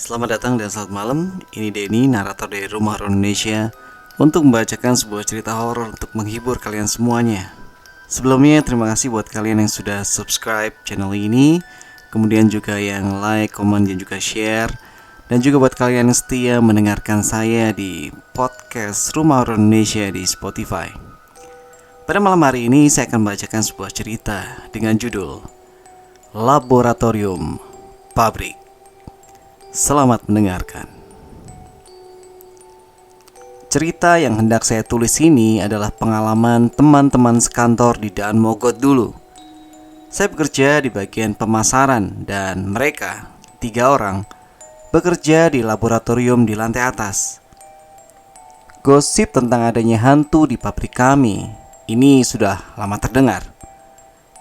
Selamat datang dan selamat malam. Ini Denny, narator dari Rumah Horor Indonesia, untuk membacakan sebuah cerita horor untuk menghibur kalian semuanya. Sebelumnya terima kasih buat kalian yang sudah subscribe channel ini, kemudian juga yang like, komen, dan juga share, dan juga buat kalian yang setia mendengarkan saya di podcast Rumah Horor Indonesia di Spotify. Pada malam hari ini saya akan membacakan sebuah cerita dengan judul Laboratorium Pabrik. Selamat mendengarkan. Cerita yang hendak saya tulis ini adalah pengalaman teman-teman sekantor di Daan Mogot dulu. Saya bekerja di bagian pemasaran dan mereka, 3 orang, bekerja di laboratorium di lantai atas. Gosip tentang adanya hantu di pabrik kami ini sudah lama terdengar.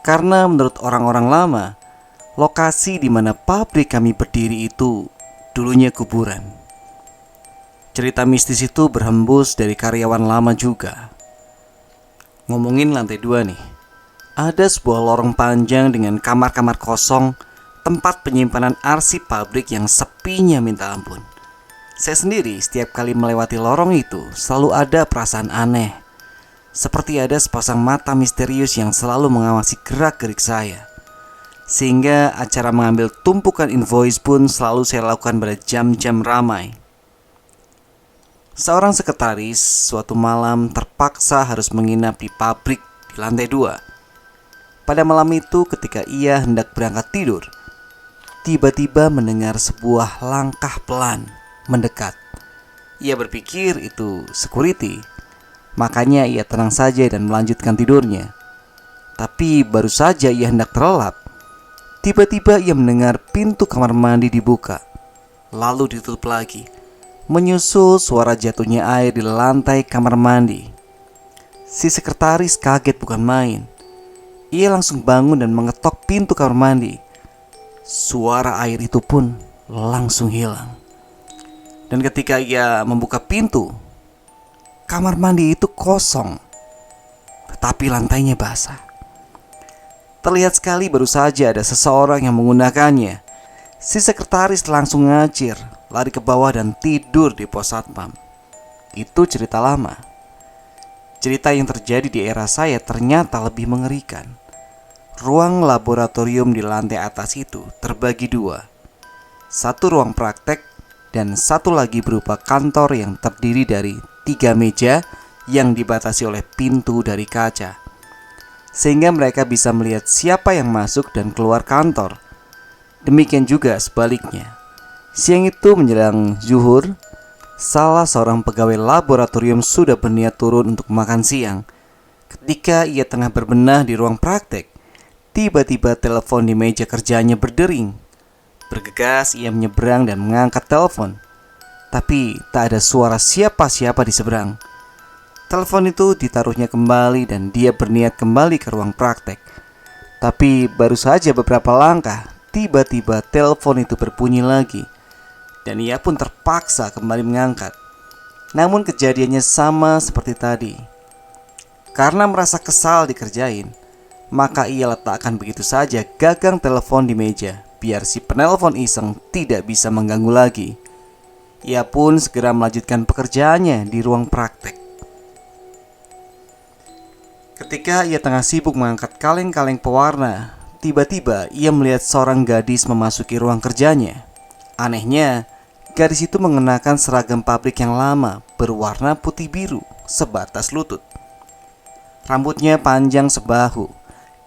Karena menurut orang-orang lama, lokasi di mana pabrik kami berdiri itu dulunya kuburan. Cerita mistis itu berhembus dari karyawan lama juga. Ngomongin lantai 2 nih. Ada sebuah lorong panjang dengan kamar-kamar kosong, tempat penyimpanan arsip pabrik yang sepinya minta ampun. Saya sendiri setiap kali melewati lorong itu selalu ada perasaan aneh. Seperti ada sepasang mata misterius yang selalu mengawasi gerak-gerik saya. Sehingga acara mengambil tumpukan invoice pun selalu saya lakukan pada jam-jam ramai. Seorang sekretaris suatu malam terpaksa harus menginap di pabrik di lantai 2. Pada malam itu ketika ia hendak berangkat tidur, tiba-tiba mendengar sebuah langkah pelan mendekat. Ia berpikir itu security, makanya ia tenang saja dan melanjutkan tidurnya. Tapi baru saja ia hendak terlelap, tiba-tiba ia mendengar pintu kamar mandi dibuka, lalu ditutup lagi, menyusul suara jatuhnya air di lantai kamar mandi. Si sekretaris kaget bukan main. Ia langsung bangun dan mengetok pintu kamar mandi. Suara air itu pun langsung hilang. Dan ketika ia membuka pintu, kamar mandi itu kosong, tetapi lantainya basah. Terlihat sekali baru saja ada seseorang yang menggunakannya. Si sekretaris langsung ngacir, lari ke bawah dan tidur di pos satpam. Itu cerita lama. Cerita yang terjadi di era saya ternyata lebih mengerikan. Ruang laboratorium di lantai atas itu terbagi 2. Satu ruang praktek dan satu lagi berupa kantor yang terdiri dari 3 meja yang dibatasi oleh pintu dari kaca, sehingga mereka bisa melihat siapa yang masuk dan keluar kantor. Demikian juga sebaliknya. Siang itu menjelang zuhur, salah seorang pegawai laboratorium sudah berniat turun untuk makan siang. Ketika ia tengah berbenah di ruang praktek, tiba-tiba telepon di meja kerjanya berdering. Bergegas ia menyeberang dan mengangkat telepon, tapi tak ada suara siapa-siapa di seberang. Telepon itu ditaruhnya kembali dan dia berniat kembali ke ruang praktek. Tapi baru saja beberapa langkah, tiba-tiba telepon itu berbunyi lagi, dan ia pun terpaksa kembali mengangkat. Namun kejadiannya sama seperti tadi. Karena merasa kesal dikerjain, maka ia letakkan begitu saja gagang telepon di meja, biar si penelpon iseng tidak bisa mengganggu lagi. Ia pun segera melanjutkan pekerjaannya di ruang praktek. Ketika ia tengah sibuk mengangkat kaleng-kaleng pewarna, tiba-tiba ia melihat seorang gadis memasuki ruang kerjanya. Anehnya, gadis itu mengenakan seragam pabrik yang lama berwarna putih biru sebatas lutut. Rambutnya panjang sebahu.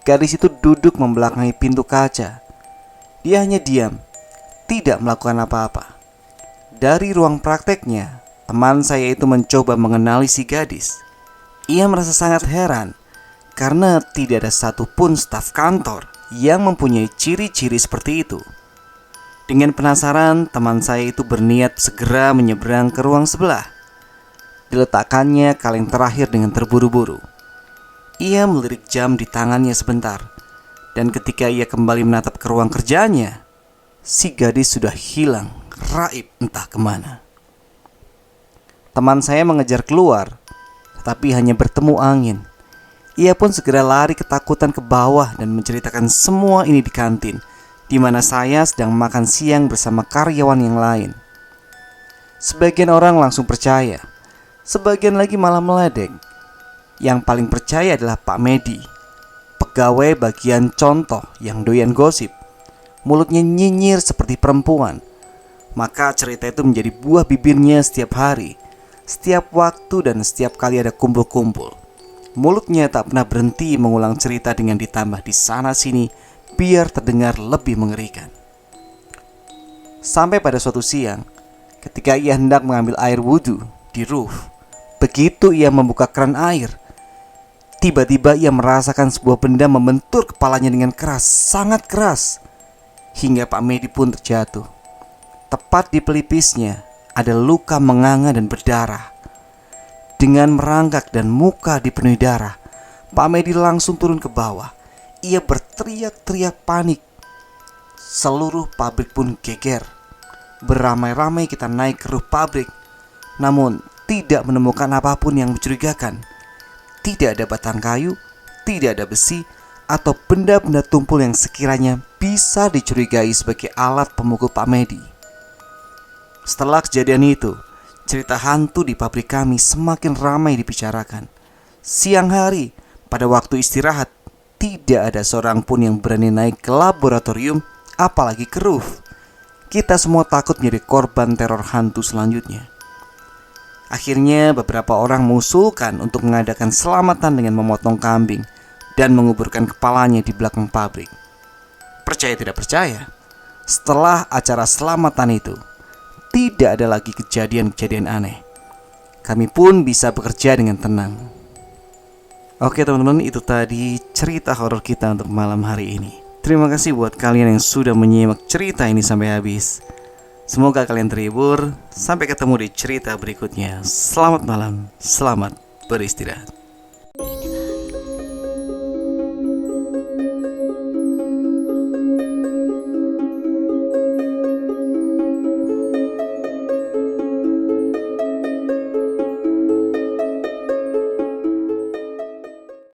Gadis itu duduk membelakangi pintu kaca. Dia hanya diam, tidak melakukan apa-apa. Dari ruang prakteknya, teman saya itu mencoba mengenali si gadis. Ia merasa sangat heran karena tidak ada satupun staf kantor yang mempunyai ciri-ciri seperti itu. Dengan penasaran, teman saya itu berniat segera menyeberang ke ruang sebelah. Diletakkannya kaleng terakhir dengan terburu-buru. Ia melirik jam di tangannya sebentar, dan ketika ia kembali menatap ke ruang kerjanya, si gadis sudah hilang, raib entah kemana. Teman saya mengejar keluar, tetapi hanya bertemu angin. Ia pun segera lari ketakutan ke bawah dan menceritakan semua ini di kantin, di mana saya sedang makan siang bersama karyawan yang lain. Sebagian orang langsung percaya, sebagian lagi malah meledek. Yang paling percaya adalah Pak Medi, pegawai bagian contoh yang doyan gosip. Mulutnya nyinyir seperti perempuan. Maka cerita itu menjadi buah bibirnya setiap hari, setiap waktu dan setiap kali ada kumpul-kumpul. Mulutnya tak pernah berhenti mengulang cerita dengan ditambah di sana sini biar terdengar lebih mengerikan. Sampai pada suatu siang, ketika ia hendak mengambil air wudhu di roof, begitu ia membuka keran air, tiba-tiba ia merasakan sebuah benda membentur kepalanya dengan keras, sangat keras. Hingga Pak Medi pun terjatuh. Tepat di pelipisnya ada luka menganga dan berdarah. Dengan merangkak dan muka dipenuhi darah, Pak Medi langsung turun ke bawah. Ia berteriak-teriak panik. Seluruh pabrik pun geger. Beramai-ramai kita naik ke roof pabrik, namun tidak menemukan apapun yang mencurigakan. Tidak ada batang kayu, tidak ada besi, atau benda-benda tumpul yang sekiranya bisa dicurigai sebagai alat pemukul Pak Medi. Setelah kejadian itu, cerita hantu di pabrik kami semakin ramai dibicarakan. Siang hari, pada waktu istirahat, tidak ada seorang pun yang berani naik ke laboratorium, apalagi ke roof. Kita semua takut menjadi korban teror hantu selanjutnya. Akhirnya beberapa orang mengusulkan untuk mengadakan selamatan dengan memotong kambing dan menguburkan kepalanya di belakang pabrik. Percaya tidak percaya, setelah acara selamatan itu, tidak ada lagi kejadian-kejadian aneh. Kami pun bisa bekerja dengan tenang. Oke teman-teman, itu tadi cerita horor kita untuk malam hari ini. Terima kasih buat kalian yang sudah menyimak cerita ini sampai habis. Semoga kalian terhibur. Sampai ketemu di cerita berikutnya. Selamat malam, selamat beristirahat.